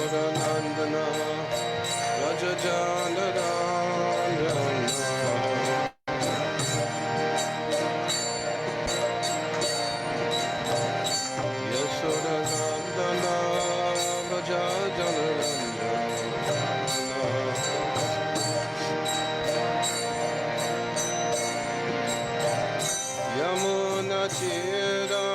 Yashodanandana Rajajanarandana Yashodanandana Rajajanarandana Yamuna Tira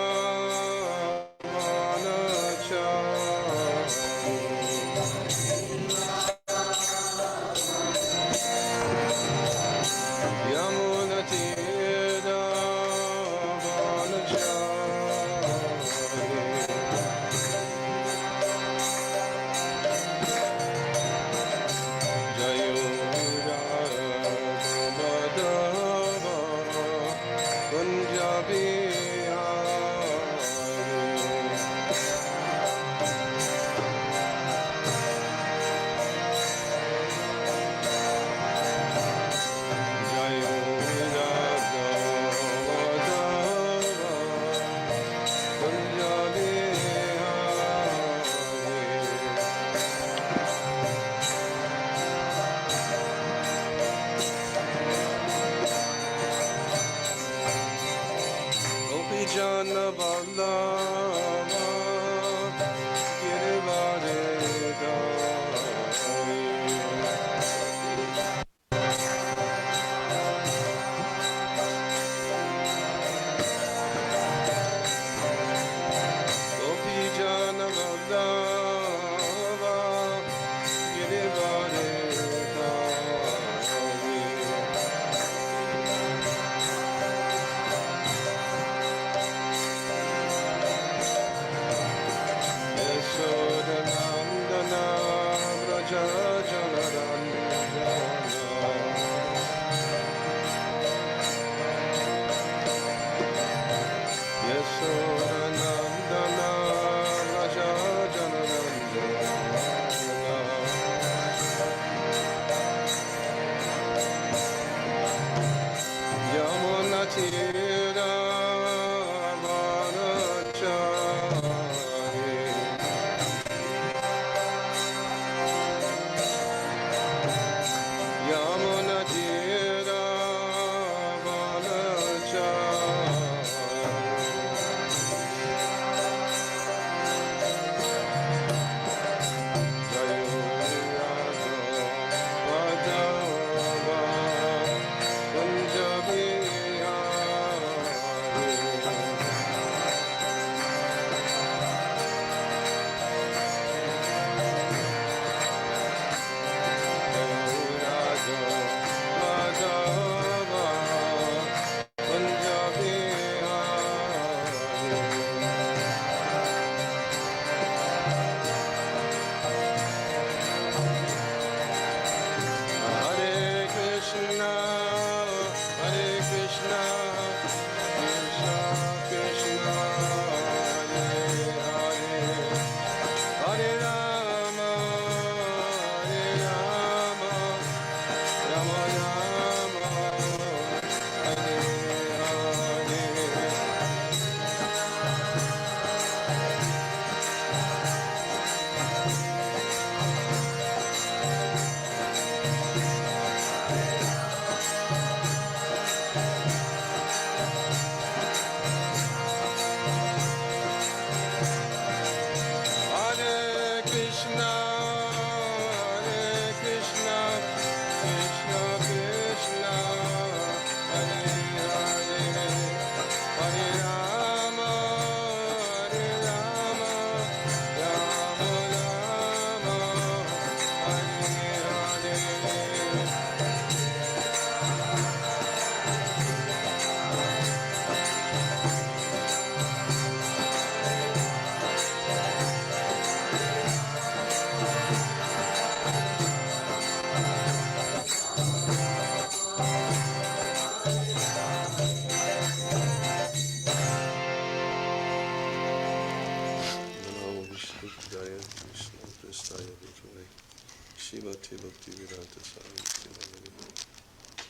Shimati Bhakti Vedanta Saraswati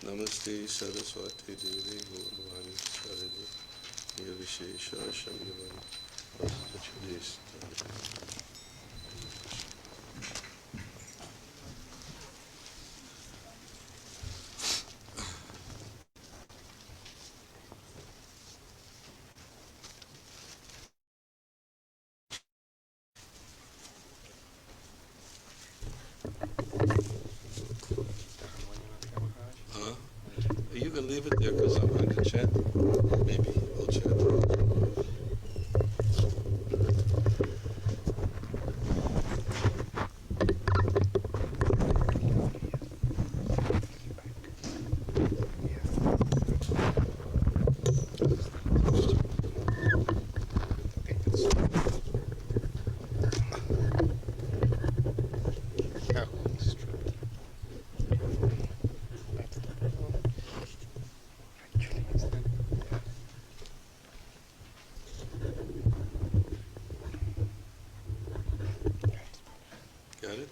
Namaste Saraswati Devi Gurvani Sarada Yavishesha Shamyavan Vasudachadis. Maybe we'll chat. Got it?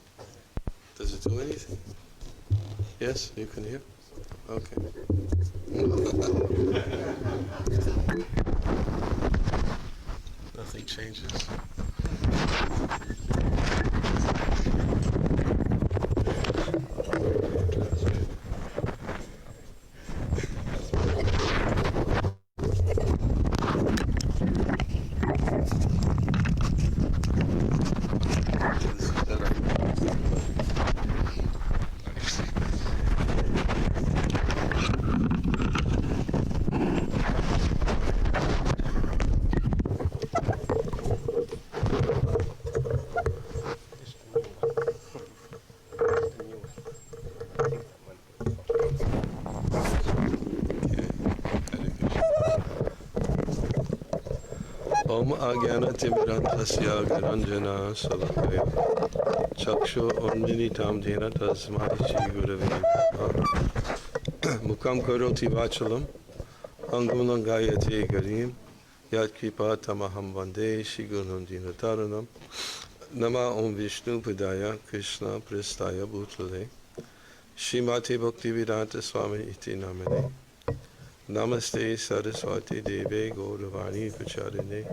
Does it do anything? Yes, you can hear? Okay. Nothing changes. Om Agyana Timirantasya Garanjana Salakaya Chaksho Omninitam Jena Tasmai Shri Gurave Mukam Karoti Vachalam Angam Langayate Garim Yat Kripa Tamaham Vande Shri Gurunam Dinataranam Nama Om Vishnu Padaya Krishna Prestaya Bhutale Shrimati Bhaktivedanta Swami Iti Namane Namaste Saraswati Deve Gauravani Pacharine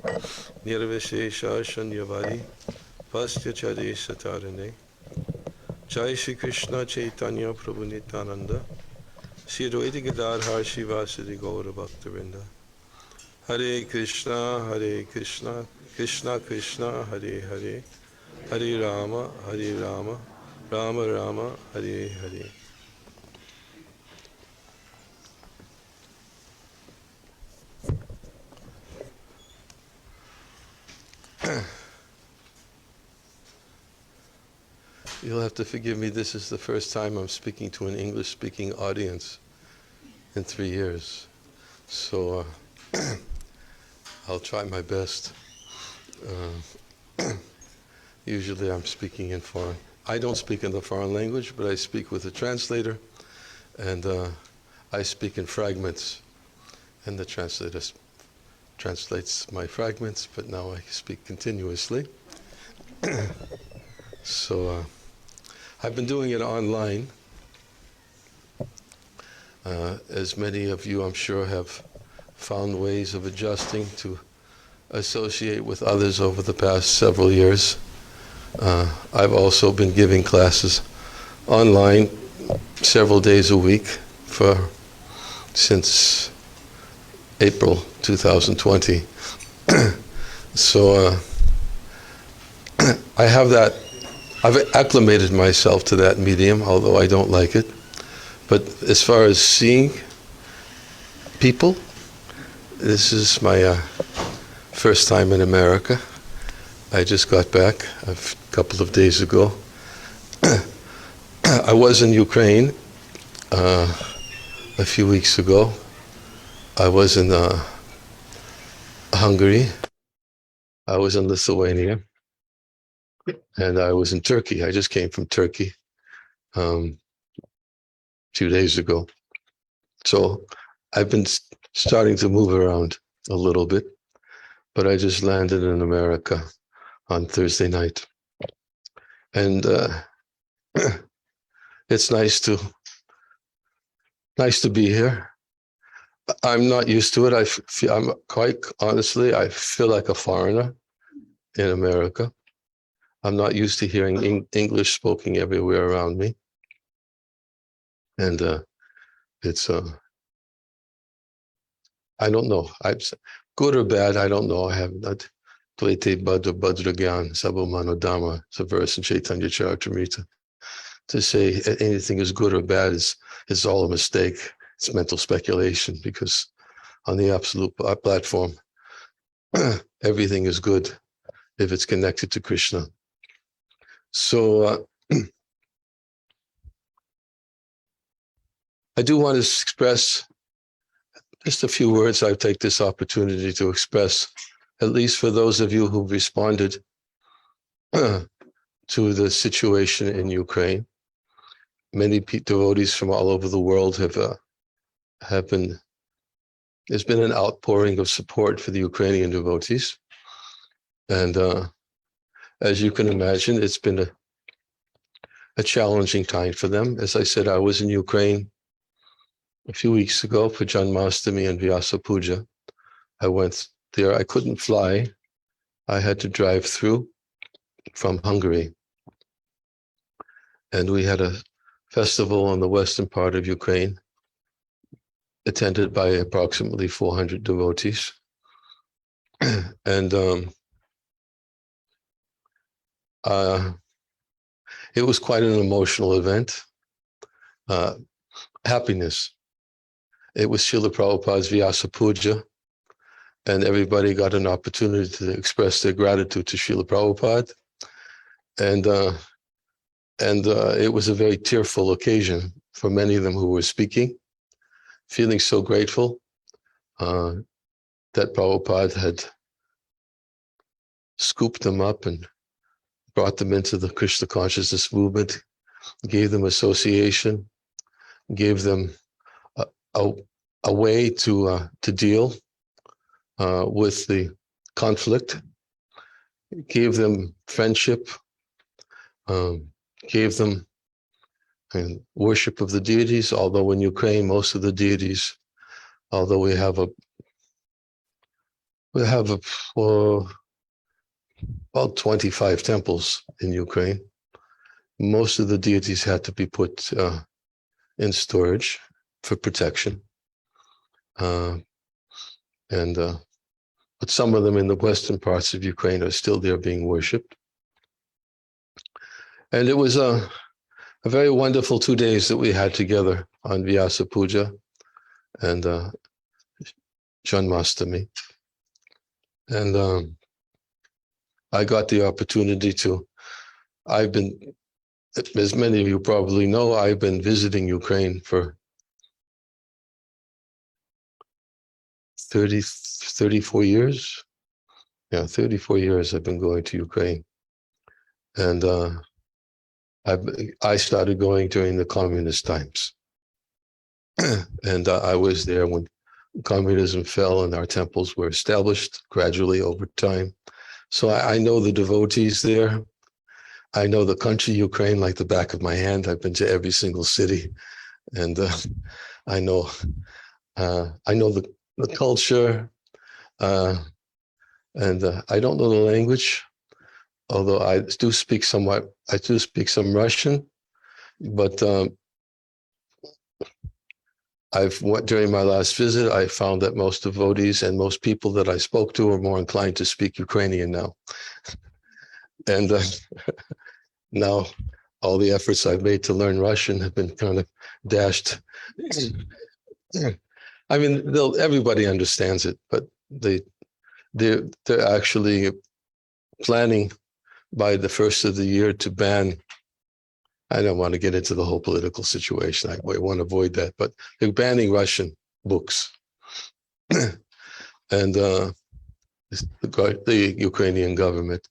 Nirvishesha Shanyavari Vastyachari Satarine Jai Shri Krishna Chaitanya Prabhu Nityananda Shri Advaita Gadadhar Shivasadi Gaura Bhaktavinda Hare Krishna Krishna Krishna Hare Hare Hare Rama Rama Rama Hare Hare. You'll have to forgive me, this is the first time I'm speaking to an English-speaking audience in 3 years. So I'll try my best. Usually I'm speaking in foreign. I don't speak in the foreign language, but I speak with a translator, and I speak in fragments, and the translator translates my fragments, but now I speak continuously. So I've been doing it online. As many of you, I'm sure, have found ways of adjusting to associate with others over the past several years. I've also been giving classes online several days a week since April 2020. So I have that. I've acclimated myself to that medium, although I don't like it. But as far as seeing people, this is my first time in America. I just got back a couple of days ago. I was in Ukraine a few weeks ago. I was in Hungary. I was in Lithuania. And I was in Turkey. I just came from Turkey 2 days ago. So I've been starting to move around a little bit, but I just landed in America on Thursday night. And it's nice to be here. I'm not used to it. I'm quite honestly, I feel like a foreigner in America. I'm not used to hearing English spoken everywhere around me. And it's, I don't know, good or bad, I don't know. I have not. Dvaite Badra Badragyan Sabomano Dhamma, it's a verse in Chaitanya Charitamrita. To say anything is good or bad is all a mistake. It's mental speculation, because on the absolute platform. Everything is good if it's connected to Krishna. So I do want to express just a few words. I take this opportunity to express, at least for those of you who've responded to the situation in Ukraine. Many devotees from all over the world have been. There's been an outpouring of support for the Ukrainian devotees, and as you can imagine, it's been a challenging time for them. As I said, I was in Ukraine a few weeks ago for Janmashtami and Vyasa Puja. I went there. I couldn't fly. I had to drive through from Hungary. And we had a festival in the western part of Ukraine, attended by approximately 400 devotees. And it was quite an emotional event. Happiness. It was Srila Prabhupada's Vyasa Puja, and everybody got an opportunity to express their gratitude to Srila Prabhupada. And it was a very tearful occasion for many of them who were speaking, feeling so grateful that Prabhupada had scooped them up and brought them into the Krishna consciousness movement, gave them association, gave them a way to deal with the conflict, gave them friendship, gave them worship of the deities, although in Ukraine, most of the deities, although we have about 25 temples in Ukraine, most of the deities had to be put in storage for protection. But some of them in the western parts of Ukraine are still there being worshipped. And it was a very wonderful 2 days that we had together on Vyasa Puja and Janmashtami. And I got the opportunity as many of you probably know, I've been visiting Ukraine for 34 years. Yeah, 34 years I've been going to Ukraine. And I started going during the communist times. And I was there when communism fell and our temples were established gradually over time. So I know the devotees there. I know the country, Ukraine, like the back of my hand. I've been to every single city. And I know the culture. And I don't know the language, although I do speak some Russian, but during my last visit, I found that most devotees and most people that I spoke to are more inclined to speak Ukrainian now. And now all the efforts I've made to learn Russian have been kind of dashed. I mean, everybody understands it, but they're actually planning by the first of the year to ban. I don't want to get into the whole political situation. I want to avoid that, but they're banning Russian books. And the Ukrainian government.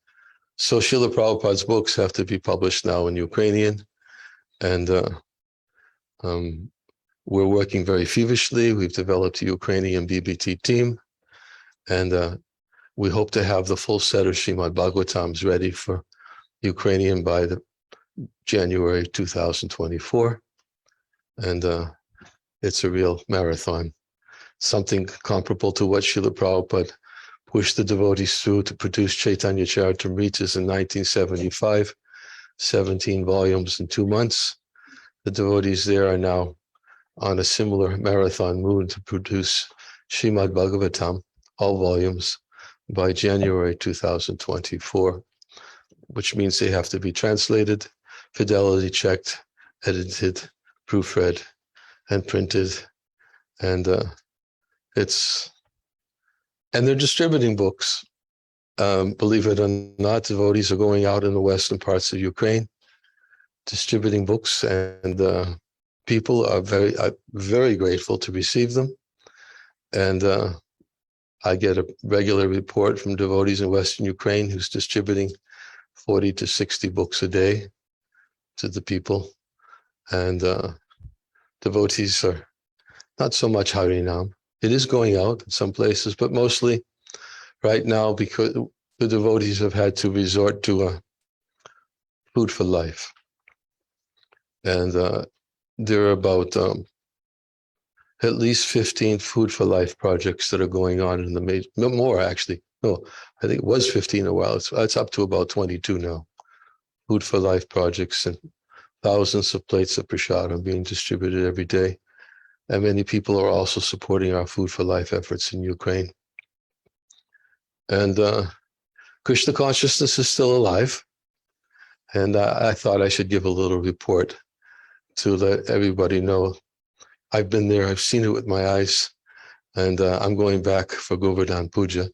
So Srila Prabhupada's books have to be published now in Ukrainian. And we're working very feverishly. We've developed a Ukrainian BBT team. And we hope to have the full set of Srimad Bhagavatams ready for Ukrainian by January 2024. And it's a real marathon, something comparable to what Srila Prabhupada pushed the devotees through to produce Chaitanya Charitamritas in 1975, 17 volumes in 2 months. The devotees there are now on a similar marathon mood to produce Srimad Bhagavatam, all volumes, by January 2024, which means they have to be translated, fidelity checked, edited, proofread, and printed. And And they're distributing books. Believe it or not, devotees are going out in the western parts of Ukraine, distributing books, and people are very grateful to receive them. And I get a regular report from devotees in Western Ukraine who's distributing 40 to 60 books a day to the people. And devotees are not so much Harinam. It is going out in some places, but mostly right now, because the devotees have had to resort to food for life. And there are about at least 15 food for life projects that are going on in the major, no more actually. No, I think it was 15 a while. It's up to about 22 now. Food for life projects, and thousands of plates of prasad are being distributed every day. And many people are also supporting our food for life efforts in Ukraine. And Krishna consciousness is still alive. And I thought I should give a little report to let everybody know. I've been there, I've seen it with my eyes, and I'm going back for Govardhan Puja.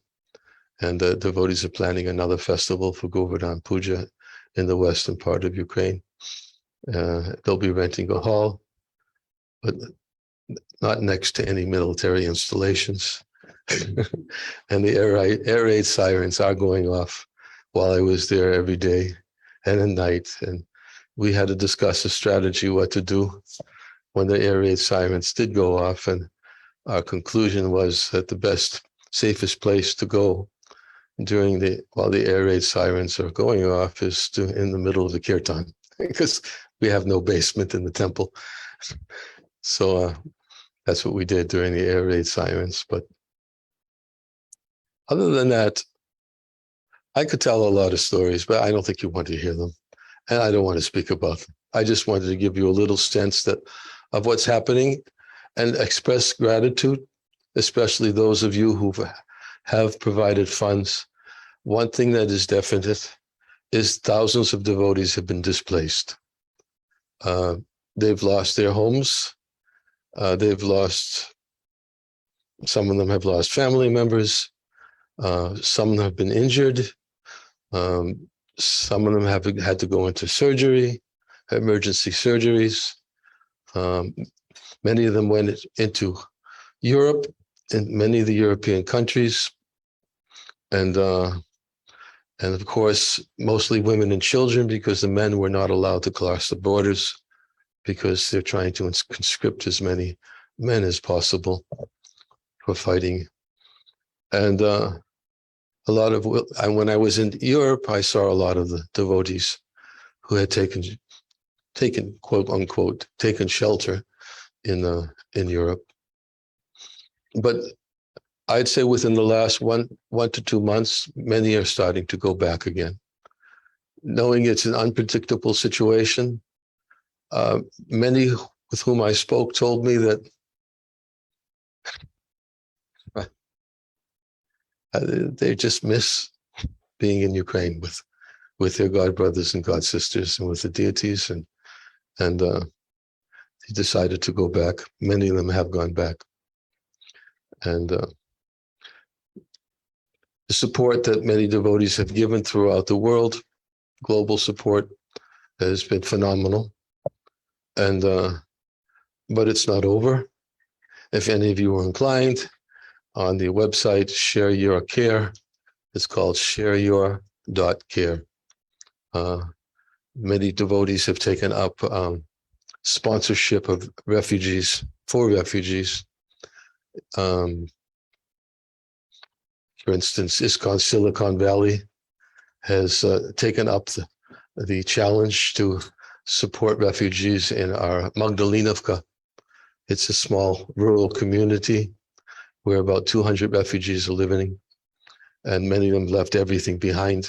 And devotees are planning another festival for Govardhan Puja in the western part of Ukraine. They'll be renting a hall, but not next to any military installations. And the air raid sirens are going off while I was there every day and at night. And we had to discuss a strategy what to do when the air raid sirens did go off. And our conclusion was that the best, safest place to go while the air raid sirens are going off is in the middle of the kirtan, because we have no basement in the temple. So that's what we did during the air raid sirens. But other than that, I could tell a lot of stories, but I don't think you want to hear them. And I don't want to speak about them. I just wanted to give you a little sense of what's happening and express gratitude, especially those of you who have provided funds. One thing that is definite is thousands of devotees have been displaced. They've lost their homes. Some of them have lost family members. Some of them have been injured. Some of them have had to go into surgery, emergency surgeries. Many of them went into Europe, in many of the European countries. And of course, mostly women and children, because the men were not allowed to cross the borders, because they're trying to conscript as many men as possible for fighting. And when I was in Europe, I saw a lot of the devotees who had taken quote unquote taken shelter in Europe. But I'd say within the last one to 2 months, many are starting to go back again, knowing it's an unpredictable situation. Many with whom I spoke told me that they just miss being in Ukraine with their god brothers and god sisters and with the deities, and they decided to go back. Many of them have gone back, and the support that many devotees have given throughout the world, global support, has been phenomenal. And but it's not over. If any of you are inclined, on the website Share Your Care, it's called shareyour.care. Many devotees have taken up sponsorship of refugees, for refugees. For instance, ISKCON Silicon Valley has taken up the challenge to support refugees in our Magdalenovka. It's a small rural community where about 200 refugees are living, and many of them left everything behind.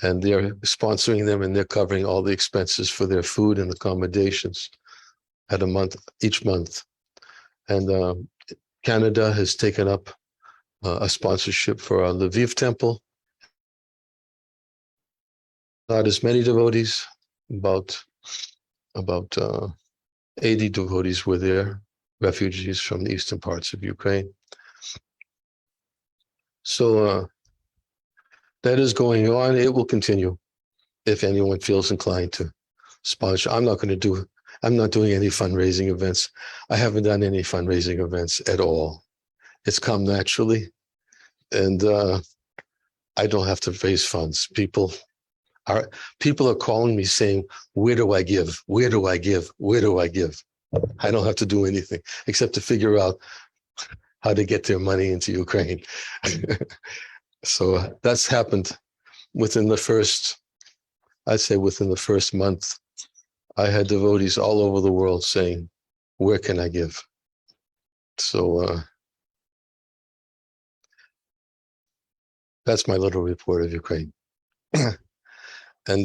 And they're sponsoring them, and they're covering all the expenses for their food and accommodations each month. And Canada has taken up a sponsorship for our Lviv temple. Not as many devotees, about 80 devotees were there, refugees from the eastern parts of Ukraine. So that is going on. It will continue if anyone feels inclined to sponsor. I'm not doing any fundraising events. I haven't done any fundraising events at all. It's come naturally, and I don't have to raise funds. People are calling me saying, "Where do I give? Where do I give? Where do I give?" I don't have to do anything except to figure out how to get their money into Ukraine. So that's happened within the first month. I had devotees all over the world saying, "Where can I give?" So that's my little report of Ukraine. And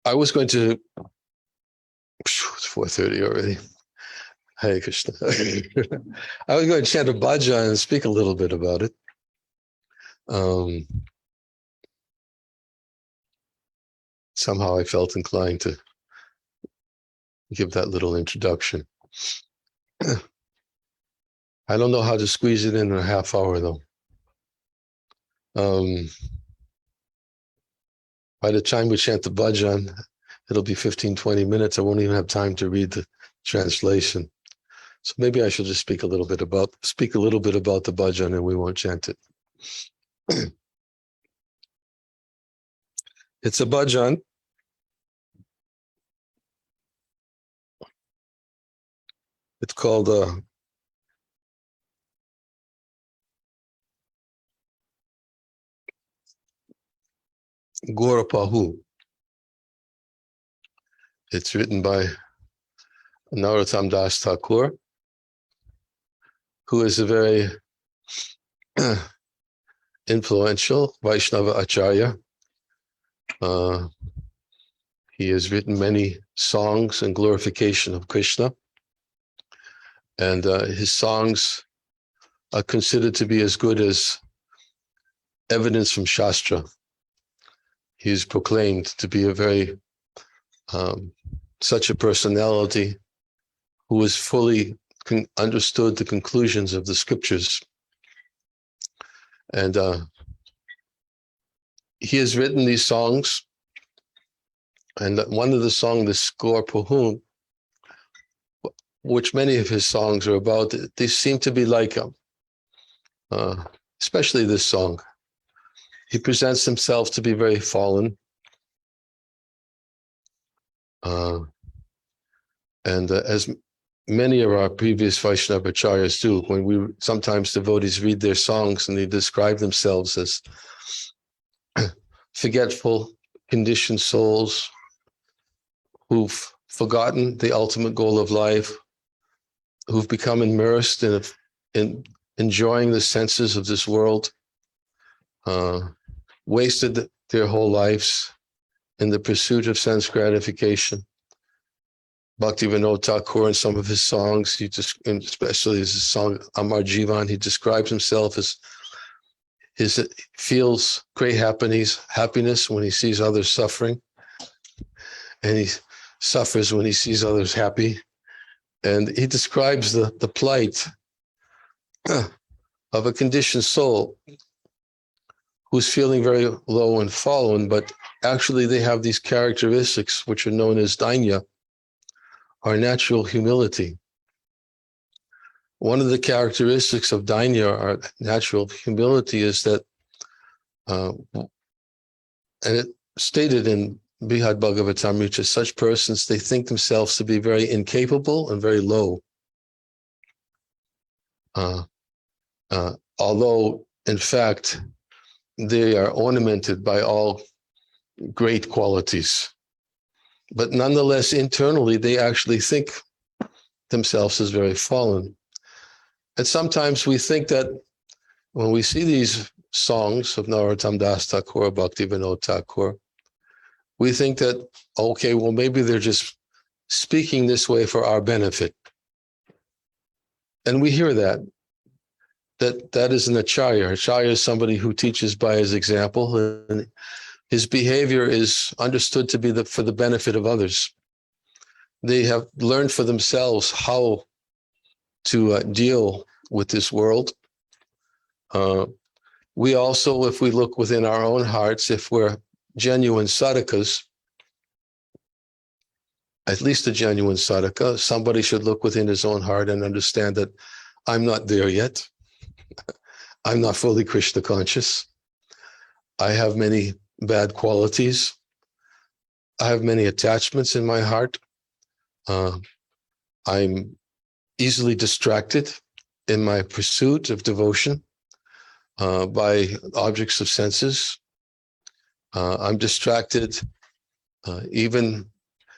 I was going to, it's 4:30 already. Hare Krishna. I was going to chant a bhajan and speak a little bit about it. Somehow I felt inclined to give that little introduction. I don't know how to squeeze it in a half hour, though. By the time we chant the bhajan, it'll be 15, 20 minutes. I won't even have time to read the translation. So maybe I should just speak a little bit about the bhajan, and we won't chant it. It's a bhajan. It's called Gaurapahu. It's written by Narada Das Thakur, who is a very influential Vaishnava Acharya. He has written many songs in glorification of Krishna, and his songs are considered to be as good as evidence from Shastra. He is proclaimed to be a very such a personality who has fully understood the conclusions of the scriptures. And he has written these songs, and one of the songs, the Skor Pohun, which many of his songs are about, they seem to be like him, especially this song. He presents himself to be very fallen. And as many of our previous Vaishnava acharyas do, when sometimes devotees read their songs and they describe themselves as forgetful, conditioned souls who've forgotten the ultimate goal of life, who've become immersed in enjoying the senses of this world, wasted their whole lives in the pursuit of sense gratification. Bhaktivinoda Thakur, in some of his songs, especially his song Amar Jivan, he describes himself as feels great happiness when he sees others suffering, and he suffers when he sees others happy. And he describes the plight of a conditioned soul who's feeling very low and fallen, but actually they have these characteristics which are known as dainya, our natural humility. One of the characteristics of dainya, our natural humility, is that, and it stated in Brihad Bhagavatamrita, such persons, they think themselves to be very incapable and very low. Although, in fact, they are ornamented by all great qualities. But nonetheless, internally, they actually think themselves as very fallen. And sometimes we think that when we see these songs of Narottam Das Thakur, Bhaktivinoda Thakur, we think that, okay, well, maybe they're just speaking this way for our benefit. And we hear that is an acharya. Acharya is somebody who teaches by his example, and his behavior is understood to be for the benefit of others. They have learned for themselves how to deal with this world. We also, if we look within our own hearts, if we're genuine sadhakas, at least a genuine sadhaka, somebody should look within his own heart and understand that I'm not there yet. I'm not fully Krishna conscious. I have many bad qualities. I have many attachments in my heart. I'm easily distracted in my pursuit of devotion by objects of senses. I'm distracted even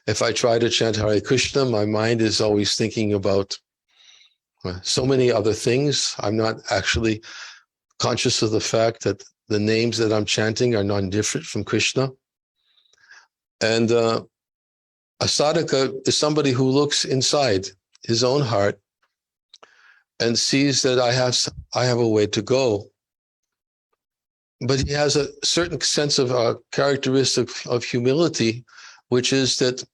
if I try to chant Hare Krishna, my mind is always thinking about so many other things. I'm not actually conscious of the fact that the names that I'm chanting are non-different from Krishna. And a sadhaka is somebody who looks inside his own heart and sees that I have a way to go. But he has a certain sense of characteristic of humility, which is that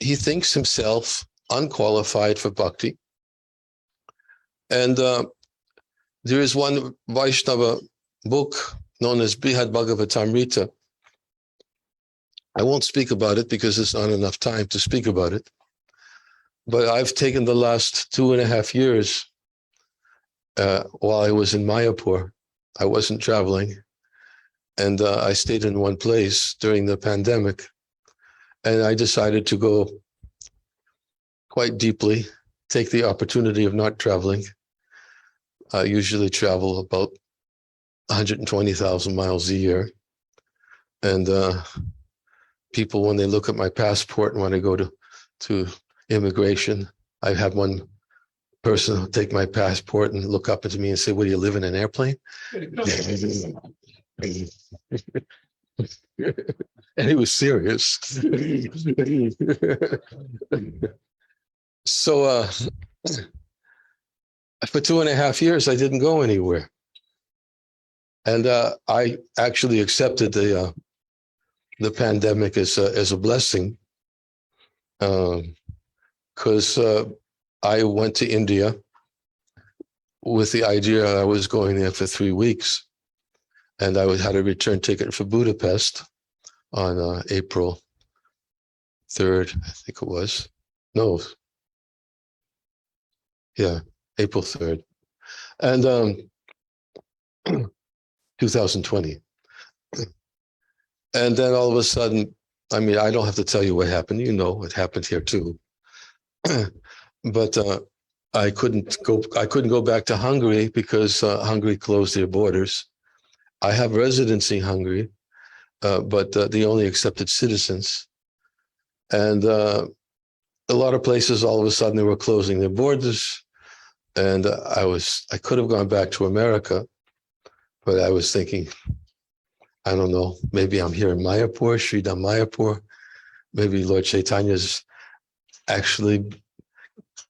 he thinks himself unqualified for bhakti. And there is one Vaishnava book known as Brihad Bhagavatamrita. I won't speak about it because there's not enough time to speak about it. But I've taken the last 2.5 years while I was in Mayapur. I wasn't traveling. And I stayed in one place during the pandemic. And I decided to go quite deeply, take the opportunity of not traveling. I usually travel about 120,000 miles a year. And people, when they look at my passport and when I go to immigration, I have one person take my passport and look up at me and say, "What, do you live in an airplane?" And he was serious. So for 2.5 years, I didn't go anywhere. And I actually accepted the pandemic as a blessing, because I went to India with the idea I was going there for 3 weeks, and I had a return ticket for Budapest on April 3rd, I think it was. No. Yeah, April 3rd. And 2020. And then all of a sudden, I mean, I don't have to tell you what happened. You know, it happened here too. But I couldn't go back to Hungary because Hungary closed their borders. I have residence in Hungary, but they only accepted citizens. And a lot of places, all of a sudden, they were closing their borders. And I could have gone back to America, but I was thinking, I don't know, maybe I'm here in Mayapur, Sridham Mayapur. Maybe Lord Chaitanya's actually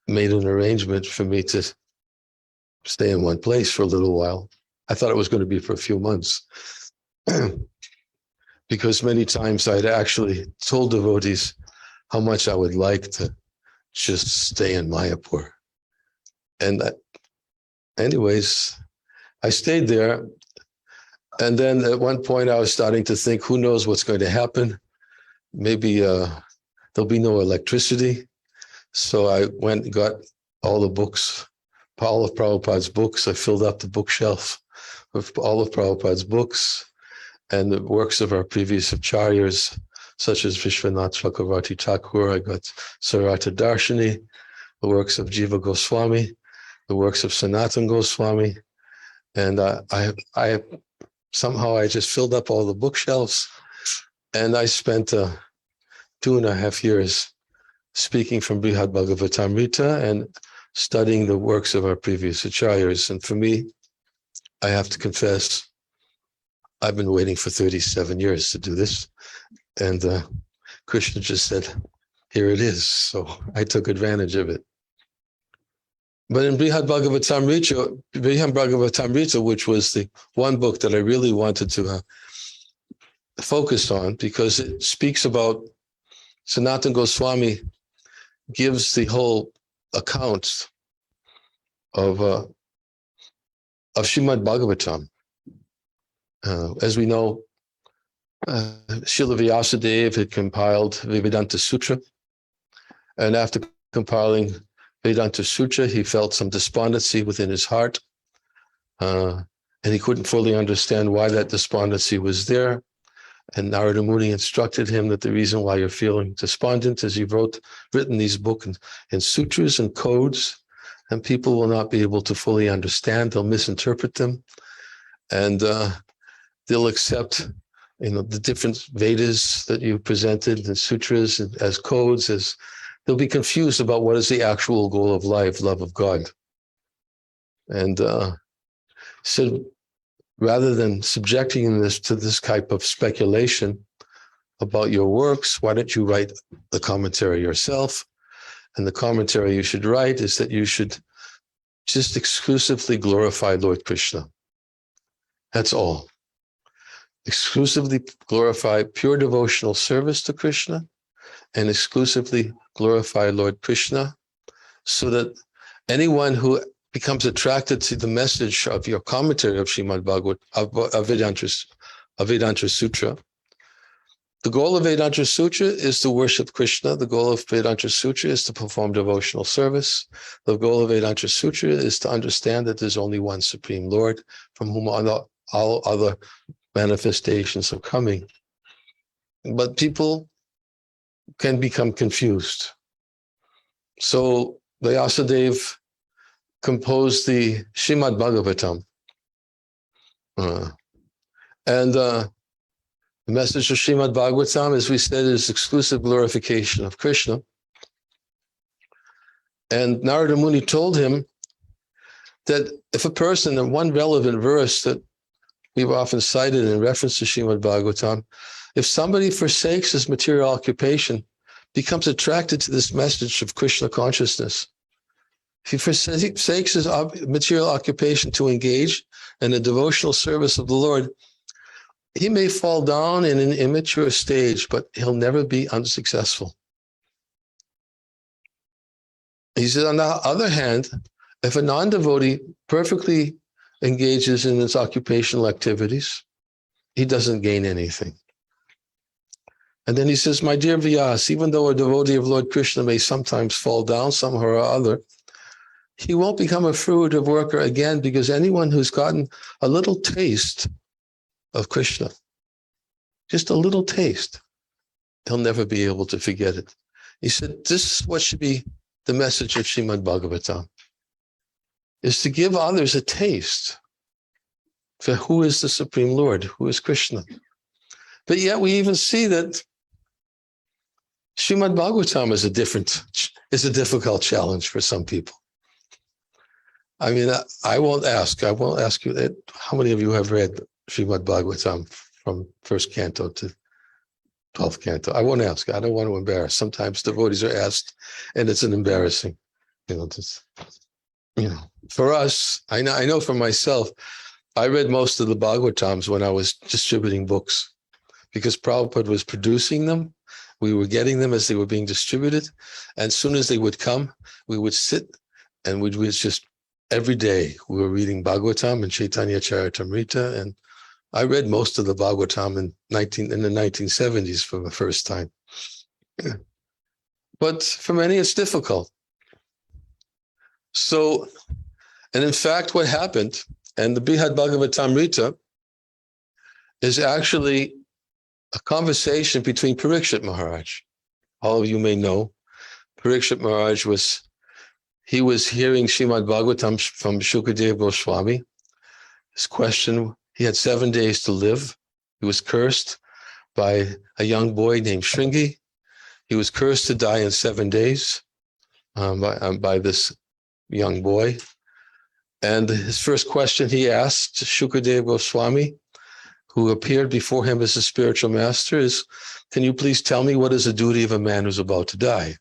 made an arrangement for me to stay in one place for a little while. I thought it was going to be for a few months. Because many times I'd actually told devotees how much I would like to just stay in Mayapur. And anyways, I stayed there. And then at one point I was starting to think, who knows what's going to happen? Maybe there'll be no electricity. So I went and got all the books, all of Prabhupada's books. I filled up the bookshelf with all of Prabhupada's books and the works of our previous acharyas, such as Vishwanath Chakravarti Thakur. I got Sarata Darshini, the works of Jiva Goswami, the works of Sanatan Goswami. And I somehow I just filled up all the bookshelves, and I spent 2.5 years speaking from Brihad Bhagavatamrita and studying the works of our previous acharyas. And for me, I have to confess, I've been waiting for 37 years to do this. And Krishna just said, here it is. So I took advantage of it. But in Brihad Bhagavatamrita, which was the one book that I really wanted to focus on, because it speaks about Sanatan Goswami gives the whole account of Srimad Bhagavatam. As we know, Srila Vyasadeva had compiled Vedanta Sutra, and after compiling Vedanta Sutra, he felt some despondency within his heart, and he couldn't fully understand why that despondency was there. And Narada Muni instructed him that the reason why you're feeling despondent is you've written these books in sutras and codes, and people will not be able to fully understand. They'll misinterpret them, and they'll accept, the different Vedas that you presented and sutras as codes, as they'll be confused about what is the actual goal of life, love of God. And so rather than subjecting this to this type of speculation about your works, why don't you write the commentary yourself? And the commentary you should write is that you should just exclusively glorify Lord Krishna. That's all. Exclusively glorify pure devotional service to Krishna, and exclusively glorify Lord Krishna, so that anyone who becomes attracted to the message of your commentary of Srimad Bhagavad, of Vedanta Sutra. The goal of Vedanta Sutra is to worship Krishna. The goal of Vedanta Sutra is to perform devotional service. The goal of Vedanta Sutra is to understand that there's only one Supreme Lord, from whom all other manifestations are coming. But people can become confused. So Vyasadeva composed the Srimad Bhagavatam. And the message of Srimad Bhagavatam, as we said, is exclusive glorification of Krishna. And Narada Muni told him that if a person, and one relevant verse that we've often cited in reference to Srimad Bhagavatam, if somebody forsakes his material occupation, becomes attracted to this message of Krishna consciousness, if he forsakes his material occupation to engage in the devotional service of the Lord, he may fall down in an immature stage, but he'll never be unsuccessful. He said, on the other hand, if a non-devotee perfectly engages in his occupational activities, he doesn't gain anything. And then he says, my dear Vyas, even though a devotee of Lord Krishna may sometimes fall down somehow or other, he won't become a fruitive worker again, because anyone who's gotten a little taste of Krishna, just a little taste, he'll never be able to forget it. He said, this is what should be the message of Srimad Bhagavatam, is to give others a taste for who is the Supreme Lord, who is Krishna. But yet we even see that Srimad Bhagavatam is a difficult challenge for some people. I mean, I won't ask you that. How many of you have read Srimad Bhagavatam from first canto to 12th canto? I won't ask. I don't want to embarrass. Sometimes devotees are asked, and it's an embarrassing, for us, I know for myself, I read most of the Bhagavatams when I was distributing books, because Prabhupada was producing them. We were getting them as they were being distributed. And as soon as they would come, we would sit and we'd just, every day we were reading Bhagavatam and Chaitanya Charitamrita. And I read most of the Bhagavatam in the 1970s for the first time. But for many, it's difficult. So, and in fact, what happened, and the Brihad Bhagavatamrita is actually a conversation between Parikshit Maharaj. All of you may know, Parikshit Maharaj was hearing Srimad Bhagavatam from Shukadeva Goswami. His question, he had 7 days to live. He was cursed by a young boy named Shringi. He was cursed to die in 7 days by this young boy. And his first question he asked Shukadeva Goswami, who appeared before him as a spiritual master, is, can you please tell me what is the duty of a man who's about to die?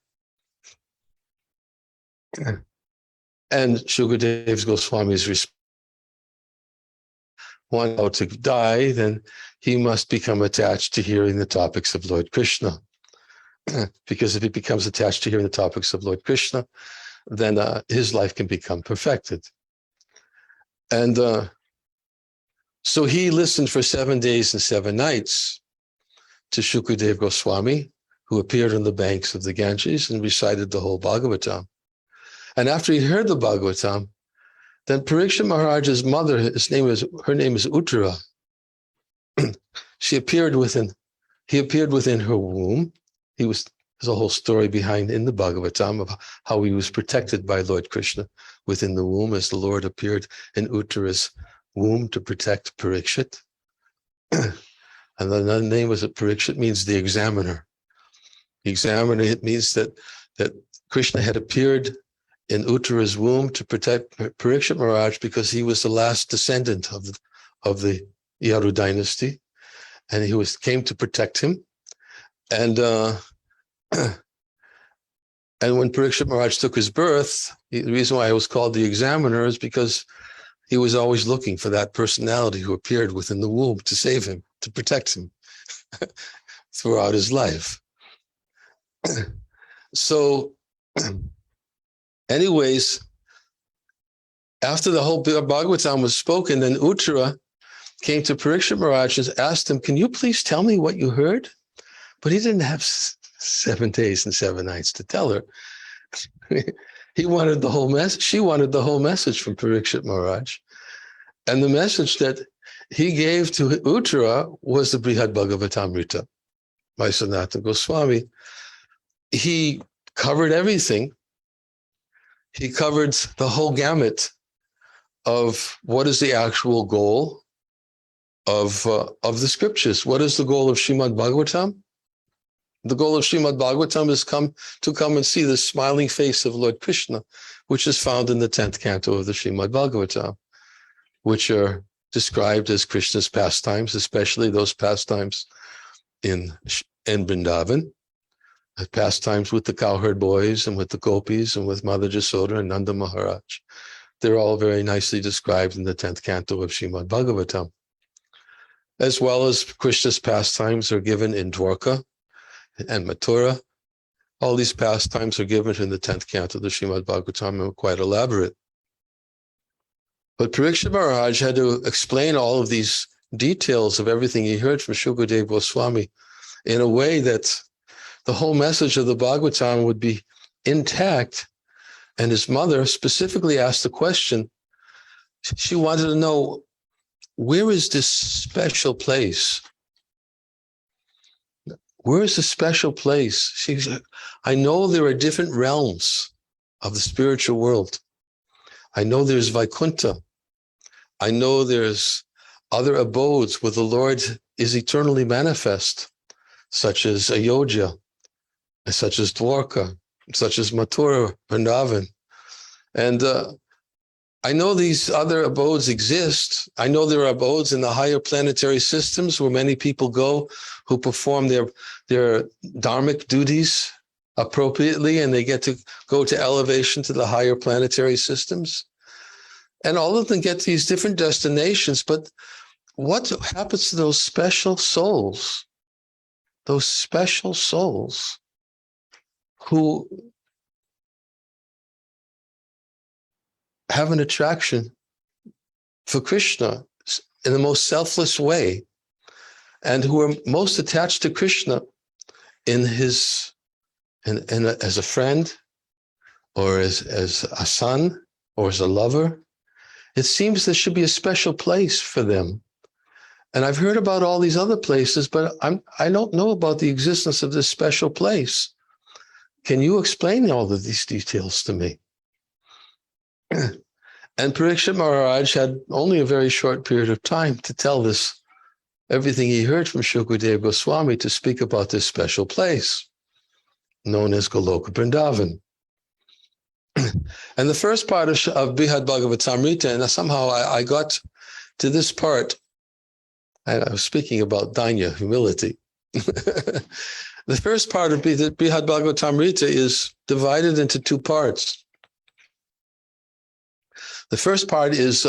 And Shukadeva Goswami's response, one about to die, then he must become attached to hearing the topics of Lord Krishna. Because if he becomes attached to hearing the topics of Lord Krishna, then his life can become perfected. And so he listened for 7 days and 7 nights to Shukadeva Goswami, who appeared on the banks of the Ganges and recited the whole Bhagavatam. And after he heard the Bhagavatam, then Parikshit Maharaj's mother, her name is Uttara. He appeared within her womb. There's a whole story behind in the Bhagavatam of how he was protected by Lord Krishna within the womb, as the Lord appeared in Uttara's womb to protect Parikshit. And the name was Parikshit means the examiner. The examiner, it means that Krishna had appeared in Uttara's womb to protect Parikshit Maharaj because he was the last descendant of the Yadu dynasty, and he came to protect him. And and when Parikshit Maharaj took his birth, the reason why he was called the examiner is because he was always looking for that personality who appeared within the womb to save him, to protect him throughout his life. So, anyways, after the whole Bhagavatam was spoken, then Uttara came to Parikshit Maharaj and asked him, "Can you please tell me what you heard?" But he didn't have 7 days and 7 nights to tell her. He wanted the whole message. She wanted the whole message from Parikshit Maharaj. And the message that he gave to Uttara was the Brihad Bhagavatamrita by Sanatana Goswami. He covered everything. He covered the whole gamut of what is the actual goal of the scriptures. What is the goal of Srimad Bhagavatam? The goal of Srimad Bhagavatam is to come and see the smiling face of Lord Krishna, which is found in the 10th canto of the Srimad Bhagavatam, which are described as Krishna's pastimes, especially those pastimes in Vrindavan, pastimes with the cowherd boys and with the gopis and with Mother Jasoda and Nanda Maharaj. They're all very nicely described in the 10th canto of Srimad Bhagavatam. As well as Krishna's pastimes are given in Dwarka and Mathura. All these pastimes are given in the 10th canto of the Srimad Bhagavatam and are quite elaborate. But Parikshit Maharaj had to explain all of these details of everything he heard from Shukadeva Goswami in a way that the whole message of the Bhagavatam would be intact. And his mother specifically asked the question. She wanted to know, where is this special place? Where is the special place? She said, I know there are different realms of the spiritual world. I know there's Vaikuntha. I know there's other abodes where the Lord is eternally manifest, such as Ayodhya, such as Dwarka, such as Mathura, Vrindavan. And I know these other abodes exist. I know there are abodes in the higher planetary systems where many people go who perform their dharmic duties appropriately, and they get to go to elevation to the higher planetary systems. And all of them get to these different destinations. But what happens to those special souls? Those special souls who have an attraction for Krishna in the most selfless way, and who are most attached to Krishna as a friend, or as a son, or as a lover. It seems there should be a special place for them. And I've heard about all these other places, but I don't know about the existence of this special place. Can you explain all of these details to me? And Parikshit Maharaj had only a very short period of time to tell everything he heard from Shukadeva Goswami, to speak about this special place known as Goloka Vrindavan. And the first part of Brihad Bhagavatamrita, and somehow I got to this part. I was speaking about danya, humility. The first part of Brihad Bhagavatamrita is divided into 2 parts. The first part is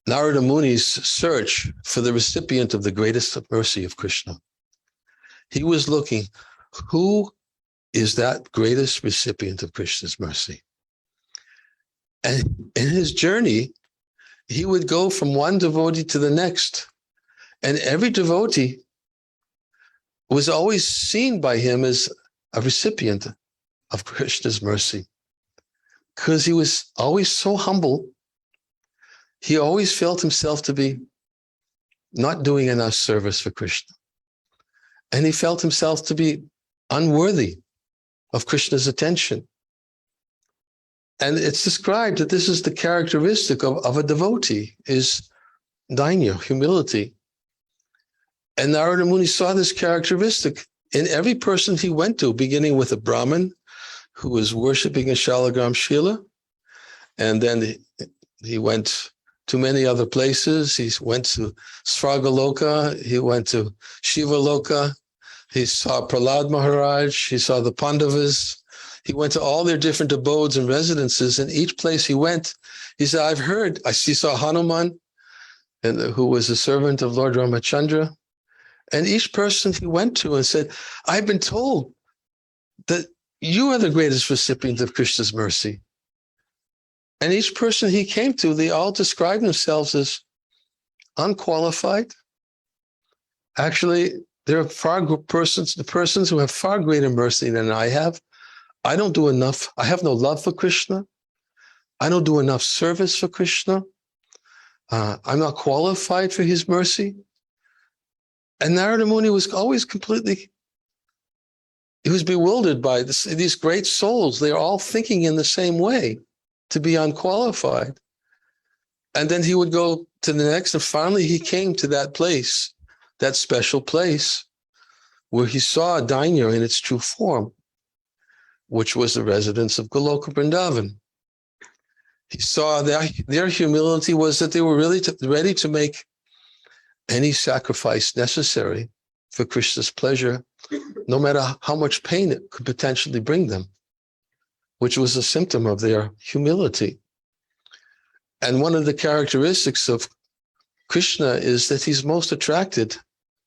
Narada Muni's search for the recipient of the greatest mercy of Krishna. He was looking, who is that greatest recipient of Krishna's mercy? And in his journey, he would go from one devotee to the next. And every devotee was always seen by him as a recipient of Krishna's mercy. Because he was always so humble, he always felt himself to be not doing enough service for Krishna. And he felt himself to be unworthy of Krishna's attention. And it's described that this is the characteristic of a devotee, is dainya, humility. And Narada Muni saw this characteristic in every person he went to, beginning with a Brahmin who was worshiping a Shalagram Shila. And then he went to many other places. He went to Svragaloka, he went to Shivaloka, he saw Prahlad Maharaj, he saw the Pandavas. He went to all their different abodes and residences, and each place he went, he said, I've heard, he saw Hanuman, and who was a servant of Lord Ramachandra. And each person he went to and said, I've been told that you are the greatest recipient of Krishna's mercy. And each person he came to, they all described themselves as unqualified. Actually, there are the persons who have far greater mercy than I have. I don't do enough. I have no love for Krishna. I don't do enough service for Krishna. I'm not qualified for his mercy. And Narada Muni was always he was bewildered by these great souls. They are all thinking in the same way, to be unqualified. And then he would go to the next, and finally he came to that place, that special place, where he saw Dainya in its true form, which was the residence of Goloka Vrindavan. He saw that their humility was that they were really ready to make any sacrifice necessary for Krishna's pleasure, no matter how much pain it could potentially bring them, which was a symptom of their humility. And one of the characteristics of Krishna is that he's most attracted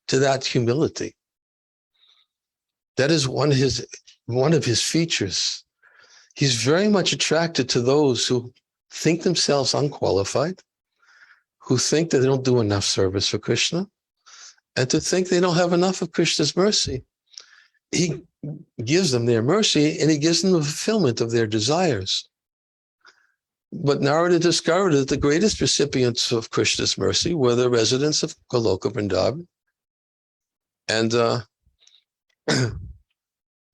to that humility. That is one of his features. He's very much attracted to those who think themselves unqualified, who think that they don't do enough service for Krishna, and to think they don't have enough of Krishna's mercy. He gives them their mercy, and he gives them the fulfillment of their desires. But Narada discovered that the greatest recipients of Krishna's mercy were the residents of Goloka Vrindavan. And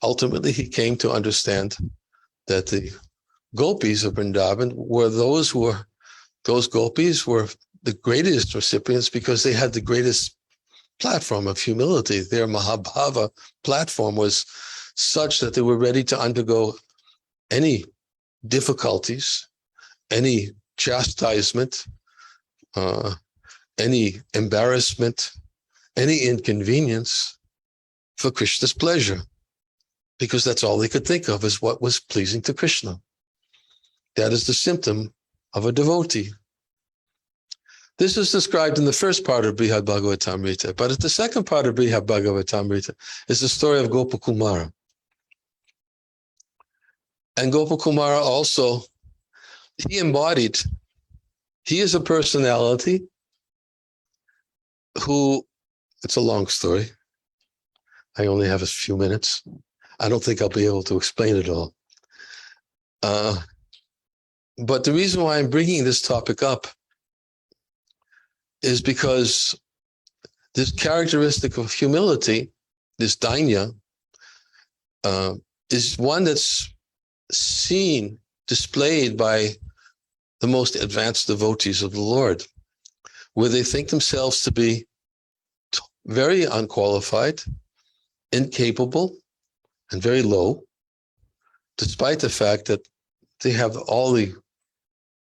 ultimately, he came to understand that the gopis of Vrindavan were those gopis were the greatest recipients because they had the greatest platform of humility. Their Mahabhava platform was such that they were ready to undergo any difficulties, any chastisement, any embarrassment, any inconvenience for Krishna's pleasure, because that's all they could think of as what was pleasing to Krishna. That is the symptom of a devotee. This is described in the first part of Brihad Bhagavatamrita, but at the second part of Brihad Bhagavatamrita is the story of Gopakumara. And Gopakumara also, he is a personality who, it's a long story. I only have a few minutes. I don't think I'll be able to explain it all. But the reason why I'm bringing this topic up is because this characteristic of humility, this dainya, is one that's seen, displayed by the most advanced devotees of the Lord, where they think themselves to be very unqualified, incapable, and very low, despite the fact that they have all the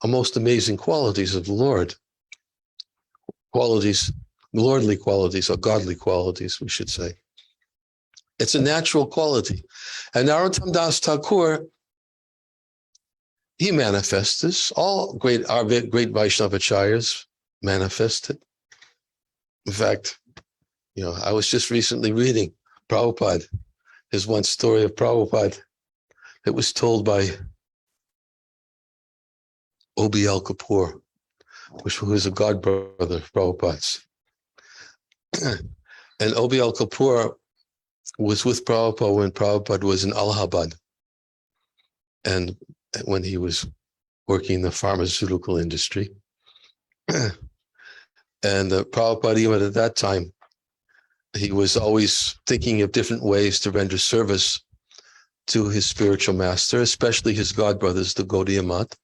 most amazing qualities of the Lord. Qualities, lordly qualities, or godly qualities, we should say. It's a natural quality. And Narottam Das Thakur, he manifests this. Our great Vaishnavacharyas manifest it. In fact, I was just recently reading Prabhupada. There's one story of Prabhupada that was told by Obi Al Kapoor, which was a god brother of Prabhupada's. And Obi Al Kapoor was with Prabhupada when Prabhupada was in Allahabad, and when he was working in the pharmaceutical industry. And Prabhupada, even at that time, he was always thinking of different ways to render service to his spiritual master, especially his godbrothers, the Gaudiya Math.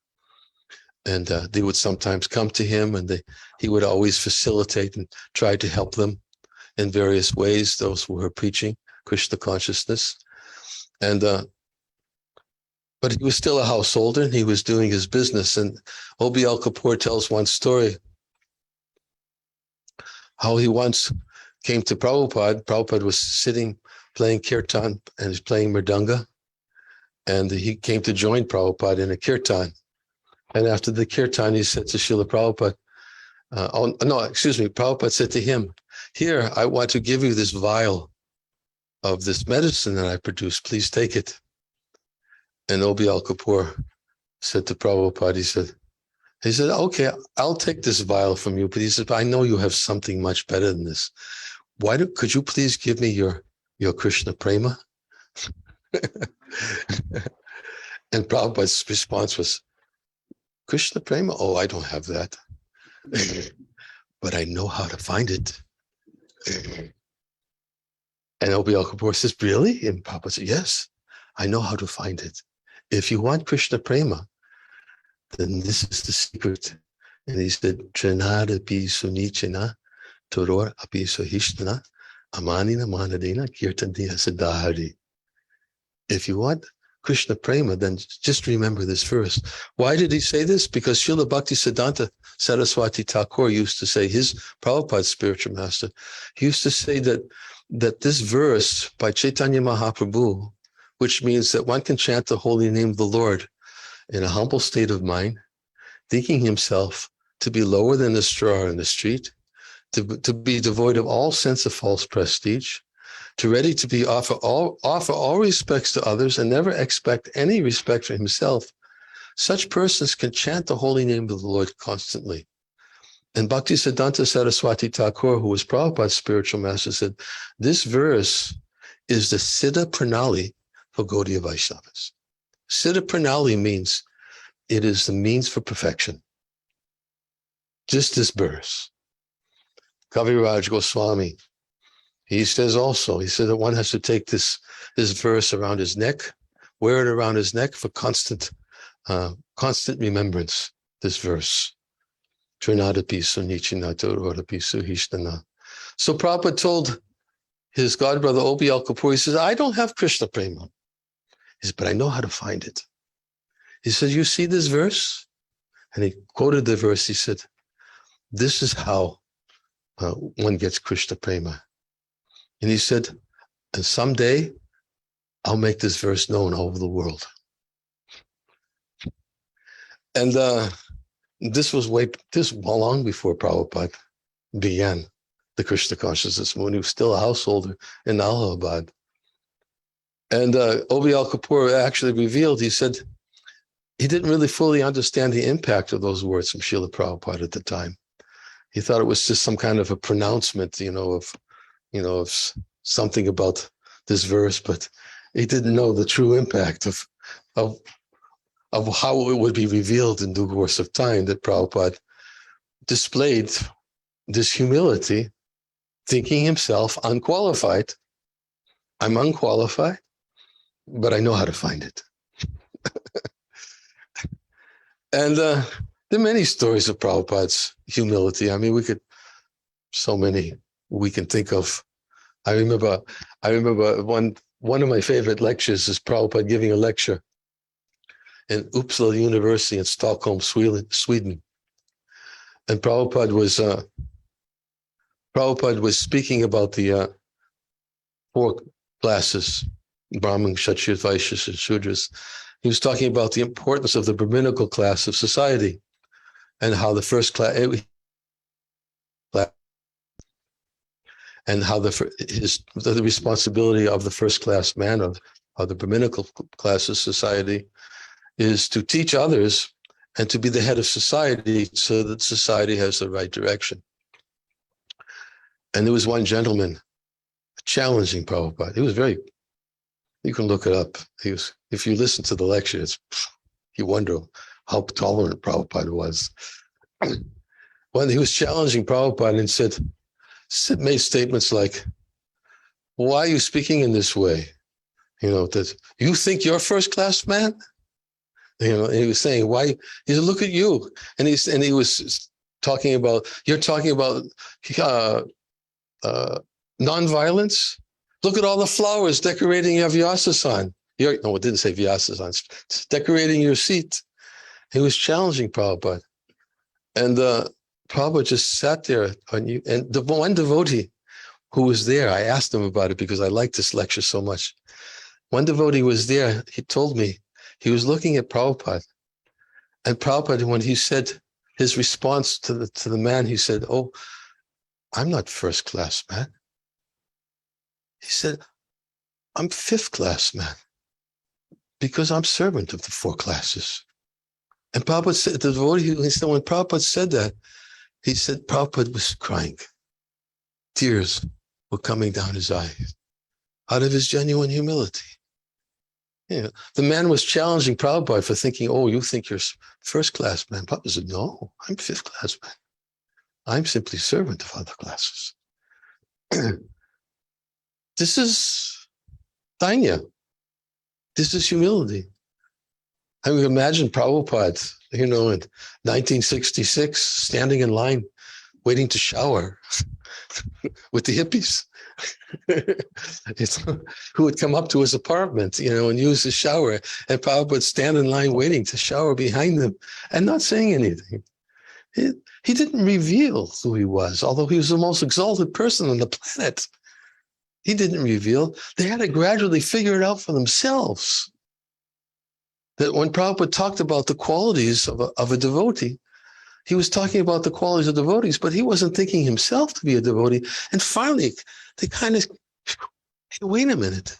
And they would sometimes come to him, and he would always facilitate and try to help them in various ways, those who were preaching Krishna consciousness. And but he was still a householder, and he was doing his business. And Obi Al Kapoor tells one story, how he once came to Prabhupada. Prabhupada was sitting playing kirtan and he's playing mridanga. And he came to join Prabhupada in a kirtan. And after the kirtan, he said to Srila Prabhupada, Prabhupada said to him, "Here, I want to give you this vial of this medicine that I produced. Please take it." And Obi Al Kapoor said to Prabhupada, he said, "Okay, I'll take this vial from you." But he said, "I know you have something much better than this. Could you please give me your Krishna prema?" And Prabhupada's response was, "Krishna prema? Oh, I don't have that. But I know how to find it." And Obi Al Kapoor says, "Really?" And Prabhupada said, "Yes, I know how to find it. If you want Krishna prema, then this is the secret." And he said, "Tranada pi sunichana, toror api sohishtana, amanina manadina kirtandiya siddhahari." If you want Krishna prema, then just remember this verse. Why did he say this? Because Srila Bhaktisiddhanta Saraswati Thakur used to say, his Prabhupada's spiritual master, he used to say that this verse by Chaitanya Mahaprabhu, which means that one can chant the holy name of the Lord in a humble state of mind, thinking himself to be lower than the straw in the street, to be devoid of all sense of false prestige, to ready to be offer all respects to others and never expect any respect for himself. Such persons can chant the holy name of the Lord constantly. And Bhaktisiddhanta Saraswati Thakur, who was Prabhupada's spiritual master, said, this verse is the Siddha Pranali for Gaudiya Vaishnavas. Siddha Pranali means it is the means for perfection. Just this verse. Kaviraj Goswami, he says that one has to take this verse around his neck, wear it around his neck for constant remembrance, this verse. So Prabhupada told his godbrother Obi Al Kapoor, he says, I don't have Krishna prema. He said, but I know how to find it. He said, you see this verse? And he quoted the verse. He said, this is how one gets Krishna prema. And he said, and someday I'll make this verse known all over the world. And this was long before Prabhupada began the Krishna consciousness movement. He was still a householder in Allahabad. And Obi Al Kapoor actually revealed, he said, he didn't really fully understand the impact of those words from Srila Prabhupada at the time. He thought it was just some kind of a pronouncement, of something about this verse, but he didn't know the true impact of how it would be revealed in due course of time that Prabhupada displayed this humility, thinking himself unqualified. I'm unqualified, but I know how to find it. And there are many stories of Prabhupada's humility. I mean, we can think of. I remember one of my favorite lectures is Prabhupada giving a lecture in Uppsala University in Stockholm, Sweden. And Prabhupada was speaking about the 4 classes, Brahmin, Kshatriya, Vaishyas, and Shudras. He was talking about the importance of the Brahminical class of society and how the first class, and how the responsibility of the first class man of the Brahminical class of society is to teach others and to be the head of society so that society has the right direction. And there was one gentleman challenging Prabhupada. He was very, you can look it up. He was, if you listen to the lecture, you wonder how tolerant Prabhupada was. When he was challenging Prabhupada and made statements like, why are you speaking in this way? You know, that you think you're first class man? You know, and he was saying, why? He said, look at you. And he was talking about, you're talking about nonviolence. Look at all the flowers decorating your Vyasasan. No, it didn't say Vyasasan. It's decorating your seat. He was challenging Prabhupada. And Prabhupada just sat there. And the one devotee who was there, I asked him about it because I liked this lecture so much. One devotee was there. He told me he was looking at Prabhupada. And Prabhupada, when he said his response to the man, he said, oh, I'm not first class man. He said, I'm fifth class man because I'm servant of the four classes. And Prabhupada said, the devotee, he said, when Prabhupada said that, he said Prabhupada was crying. Tears were coming down his eyes out of his genuine humility. You know, the man was challenging Prabhupada for thinking, oh, you think you're first class man. Prabhupada said, no, I'm fifth class man. I'm simply servant of other classes. This is dainya. This is humility. I mean, imagine Prabhupada, you know, in 1966, standing in line, waiting to shower with the hippies. Who would come up to his apartment, you know, and use his shower, and Prabhupada would stand in line waiting to shower behind them and not saying anything. He didn't reveal who he was, although he was the most exalted person on the planet. He didn't reveal. They had to gradually figure it out for themselves. That when Prabhupada talked about the qualities of a devotee, he was talking about the qualities of devotees, but he wasn't thinking himself to be a devotee. And finally, they kind of, hey, wait a minute.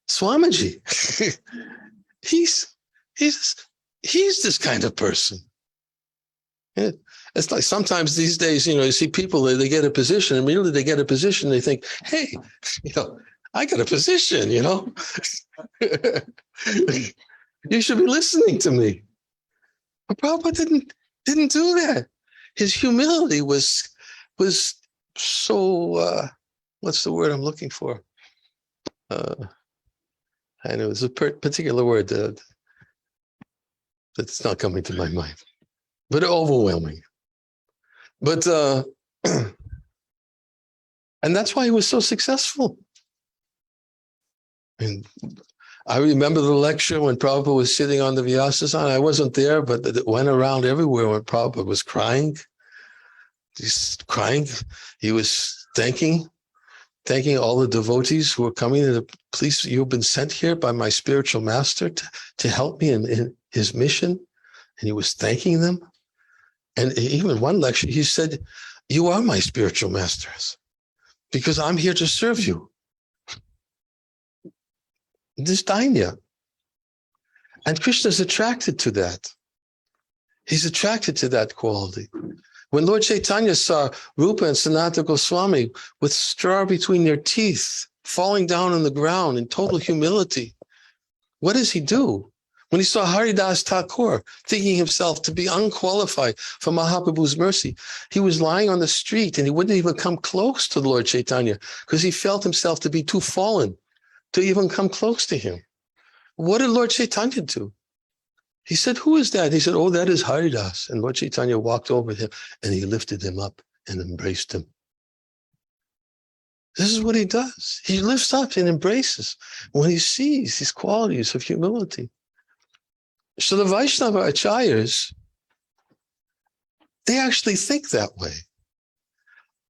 Swamiji, he's this kind of person. It's like sometimes these days, you know, you see people, they get a position, and immediately they get a position, they think, hey, you know, I got a position, you know. You should be listening to me. But Prabhupada didn't do that. His humility was so, what's the word I'm looking for? And it was a particular word that's not coming to my mind, but overwhelming. But, and that's why he was so successful. And I remember the lecture when Prabhupada was sitting on the Vyasasan. I wasn't there, but it went around everywhere when Prabhupada was crying. He's crying. He was thanking all the devotees who were coming. Please, you've been sent here by my spiritual master to help me in his mission. And he was thanking them. And even one lecture, he said, you are my spiritual masters because I'm here to serve you. This dainya. And Krishna is attracted to that. He's attracted to that quality. When Lord Chaitanya saw Rupa and Sanatana Goswami with straw between their teeth, falling down on the ground in total humility, what does he do? When he saw Haridas Thakur thinking himself to be unqualified for Mahaprabhu's mercy, he was lying on the street and he wouldn't even come close to Lord Chaitanya because he felt himself to be too fallen to even come close to him. What did Lord Chaitanya do? He said, who is that? He said, oh, that is Haridas. And Lord Chaitanya walked over to him and he lifted him up and embraced him. This is what he does. He lifts up and embraces when he sees these qualities of humility. So the Vaishnava Acharyas, they actually think that way.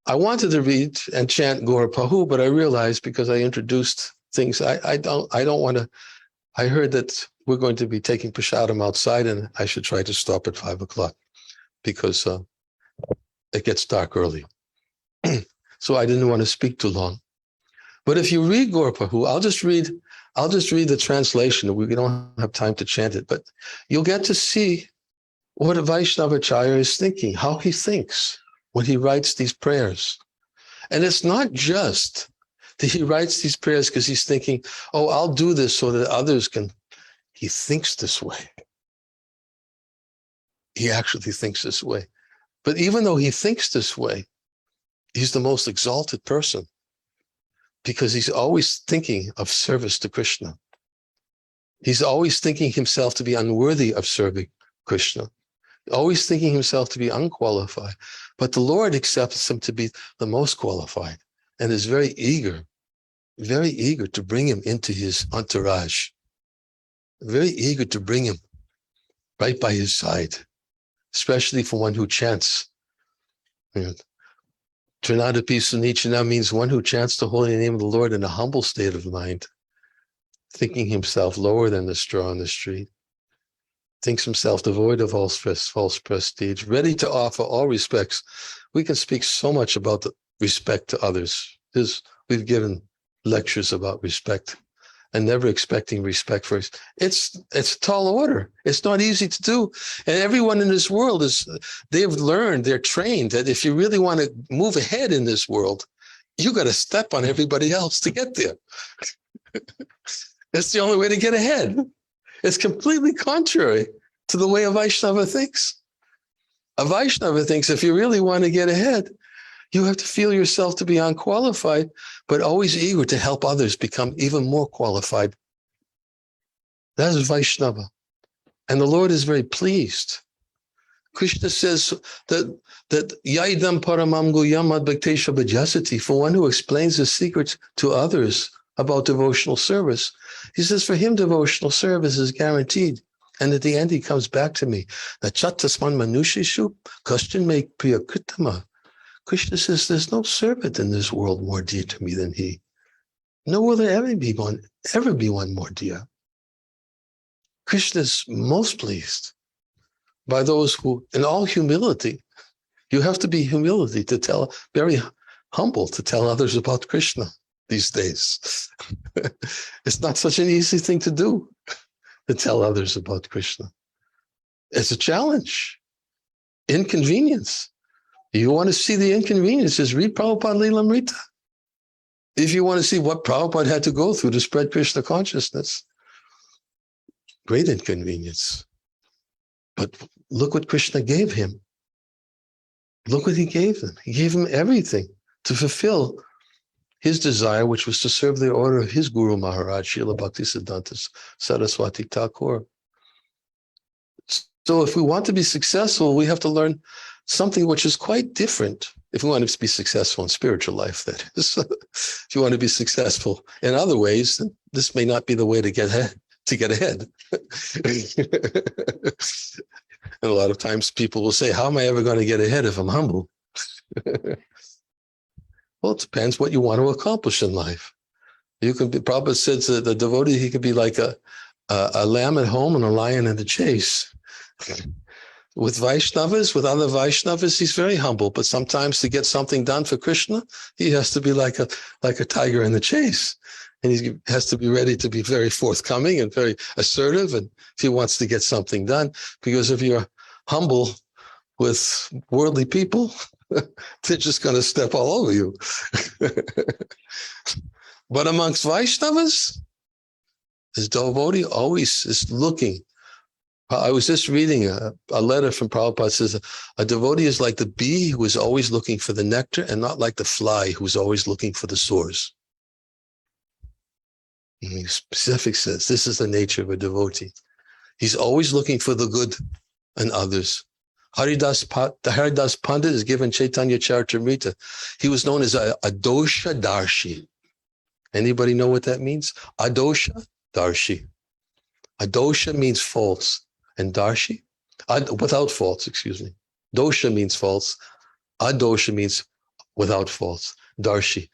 I wanted to read and chant Gaura Pahu, but I realized because I introduced things, I don't want to. I heard that we're going to be taking prasadam outside, and I should try to stop at 5 o'clock because it gets dark early. So I didn't want to speak too long. But if you read Gaura Pahu, I'll just read I'll just read the translation. We don't have time to chant it, but you'll get to see what a Vaishnavacharya is thinking, how he thinks when he writes these prayers. And it's not just that he writes these prayers because he's thinking, oh, I'll do this so that others can. He thinks this way. He actually thinks this way. But even though he thinks this way, he's the most exalted person because he's always thinking of service to Krishna. He's always thinking himself to be unworthy of serving Krishna, always thinking himself to be unqualified. But the Lord accepts him to be the most qualified and is very eager to bring him into his entourage, very eager to bring him right by his side, especially for one who chants. Trinadapi Sunichana means one who chants the holy name of the Lord in a humble state of mind, thinking himself lower than the straw on the street, thinks himself devoid of all false prestige, ready to offer all respects. We can speak so much about the respect to others. We've given lectures about respect and never expecting respect for us. It's a tall order. It's not easy to do. And everyone in this world they've learned, they're trained that if you really want to move ahead in this world, you got to step on everybody else to get there. It's the only way to get ahead. It's completely contrary to the way a Vaishnava thinks. A Vaishnava thinks if you really want to get ahead, you have to feel yourself to be unqualified, but always eager to help others become even more qualified. That is Vaishnava. And the Lord is very pleased. Krishna says that Yaidam Paramam Guyamad Bhaktesha Bhajasati, for one who explains the secrets to others about devotional service, he says for him devotional service is guaranteed. And at the end he comes back to me. Nachatasman Manushishu Kashtin make Priyakritama. Krishna says, there's no servant in this world more dear to me than he. Nor will there ever be one more dear. Krishna is most pleased by those who, in all humility, you have to be very humble to tell others about Krishna these days. It's not such an easy thing to do, to tell others about Krishna. It's a challenge, inconvenience. You want to see the inconveniences, read Prabhupada Lilamrita. If you want to see what Prabhupada had to go through to spread Krishna consciousness, great inconvenience. But look what Krishna gave him. Look what he gave him. He gave him everything to fulfill his desire, which was to serve the order of his Guru Maharaj, Srila Bhaktisiddhanta Saraswati Thakur. So if we want to be successful, we have to learn something which is quite different. If we want to be successful in spiritual life, that is. If you want to be successful in other ways, then this may not be the way to get ahead. And a lot of times people will say, how am I ever going to get ahead if I'm humble? Well, it depends what you want to accomplish in life. You can be, Prabhupada said to the devotee, he could be like a lamb at home and a lion in the chase. With Vaishnavas, with other Vaishnavas, he's very humble, but sometimes to get something done for Krishna, he has to be like a tiger in the chase. And he has to be ready to be very forthcoming and very assertive, and if he wants to get something done, because if you're humble with worldly people, they're just going to step all over you. But amongst Vaishnavas, this devotee always is looking. I was just reading a letter from Prabhupada. It says, a devotee is like the bee who is always looking for the nectar and not like the fly who is always looking for the sores. And he specific says, this is the nature of a devotee. He's always looking for the good in others. Haridas Pandit is given Chaitanya Charitamrita. He was known as a dosha darshi. Anybody know what that means? Adosha darshi. Adosha means faults. And darshi, without faults, excuse me. Dosha means faults. Adosha means without faults. Darshi.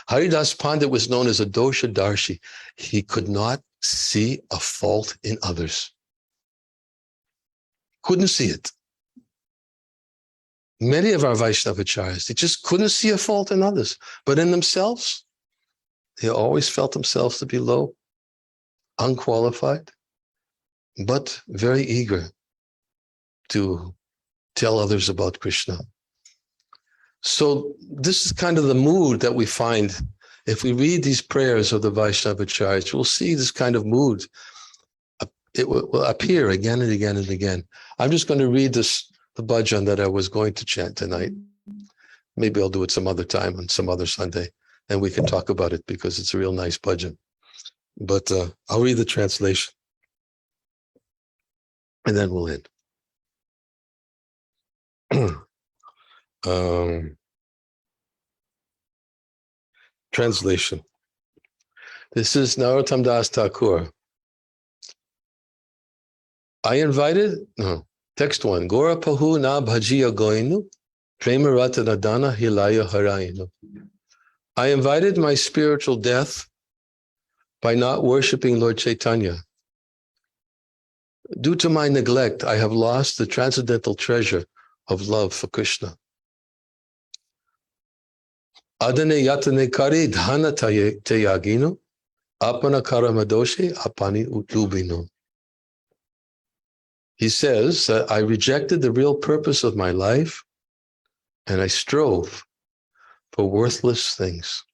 Haridas Pandit was known as a dosha darshi. He could not see a fault in others. Couldn't see it. Many of our Vaishnavacharyas, they just couldn't see a fault in others. But in themselves, they always felt themselves to be low. unqualified, but very eager to tell others about Krishna. So this is kind of the mood that we find. If we read these prayers of the Vaishnavacharyas, we'll see this kind of mood. It will appear again and again and again. I'm just going to read the bhajan that I was going to chant tonight. Maybe I'll do it some other time on some other Sunday, and we can talk about it because it's a real nice bhajan. But I'll read the translation, and then we'll end. Translation. This is Narottam Das Thakur. Text 1. Gora pahu na bhajiya goinu, prema ratanadana hilaya harayinu. I invited my spiritual death by not worshiping Lord Chaitanya. Due to my neglect, I have lost the transcendental treasure of love for Krishna. Adane yatane kari dhana teyagino, apana karamadoshe apani utlubino. He says that I rejected the real purpose of my life and I strove for worthless things.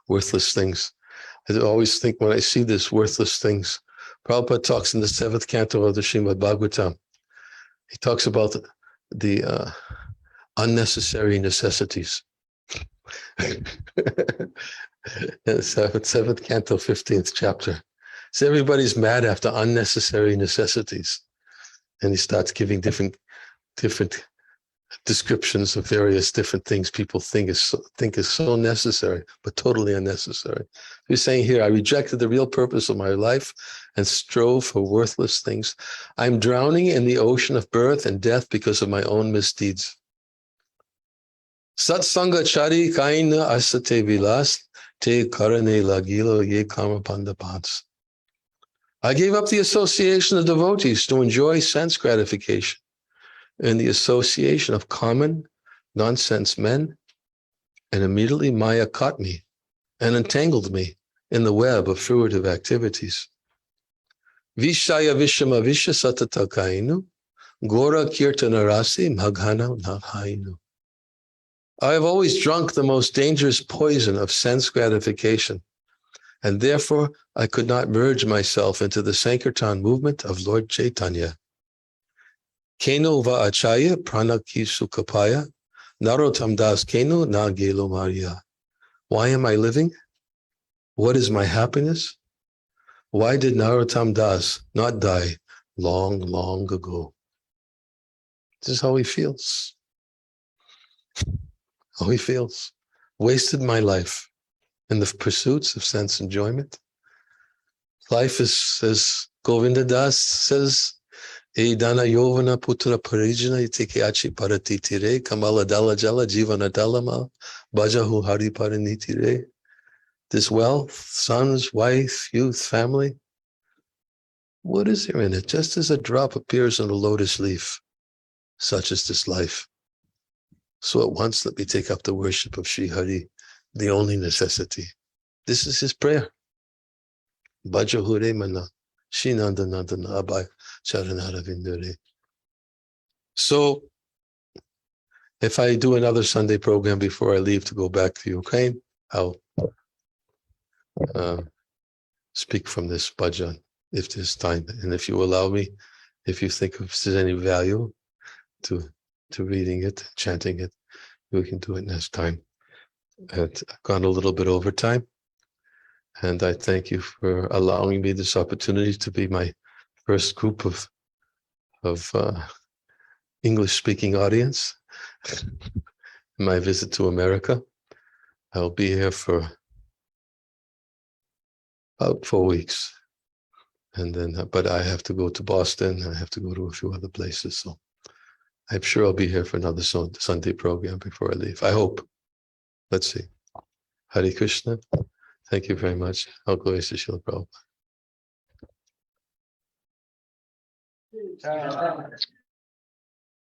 Worthless things. I always think when I see this worthless things, Prabhupada talks in the 7th canto of the Srimad Bhagavatam. He talks about the unnecessary necessities. 7th canto, 15th chapter. So everybody's mad after unnecessary necessities. And he starts giving different descriptions of various different things people think is so necessary, but totally unnecessary. He's saying here, I rejected the real purpose of my life and strove for worthless things. I'm drowning in the ocean of birth and death because of my own misdeeds. Satsanga chari kaina asate vilas te karane lagilo ye karma pandapats. I gave up the association of devotees to enjoy sense gratification and the association of common, nonsense men, and immediately Maya caught me and entangled me in the web of fruitive activities. Vishaya vishama visha satatakainu, gora kirtanarasi maghana naghainu. I have always drunk the most dangerous poison of sense gratification, and therefore I could not merge myself into the Sankirtan movement of Lord Chaitanya. Keno va achaya pranaki sukapaya, Narottam Das keno na gelo Maria. Why am I living? What is my happiness? Why did Narottam Das not die long, long ago? This is how he feels. How he feels. Wasted my life in the pursuits of sense enjoyment. Life is, as Govinda Das says, Edana Yovana Putra Parijana Itikeachi Paratitire Kamala Dala Jala Jivana Dalama Bajahu Hari Paranitire. This wealth, sons, wife, youth, family, what is there in it? Just as a drop appears on a lotus leaf, such is this life. So at once let me take up the worship of Sri Hari, the only necessity. This is his prayer. Bajahure mana, Shinandanandana abai charanara vindure. So, if I do another Sunday program before I leave to go back to Ukraine, I'll speak from this bhajan if there's time. And if you allow me, if you think if there's any value to reading it, chanting it, we can do it next time. And I've gone a little bit over time. And I thank you for allowing me this opportunity to be my first group of English-speaking audience. My visit to America. I'll be here for about 4 weeks. And then, but I have to go to Boston. I have to go to a few other places. So I'm sure I'll be here for another Sunday program before I leave. I hope. Let's see. Hare Krishna. Thank you very much. All glories to Srila Prabhupada.